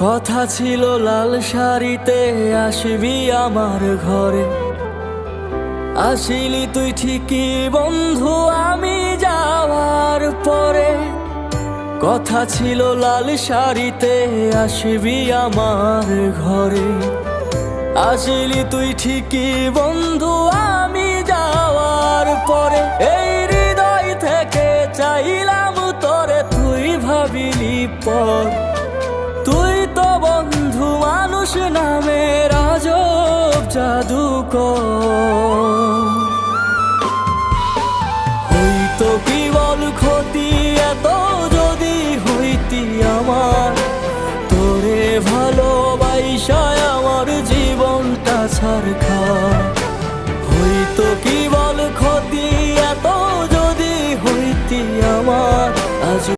কথা ছিল লাল শাড়িতে আসবি আমার ঘরে, আসিলি তুই ঠিকই বন্ধু আমি যাওয়ার পরে। কথা ছিল লাল শাড়িতে আসবি আমার ঘরে, আসিলি তুই ঠিকই বন্ধু আমি যাওয়ার পরে। এই হৃদয় থেকে চাইলাম তোরে, তুই ভাবিলি পর।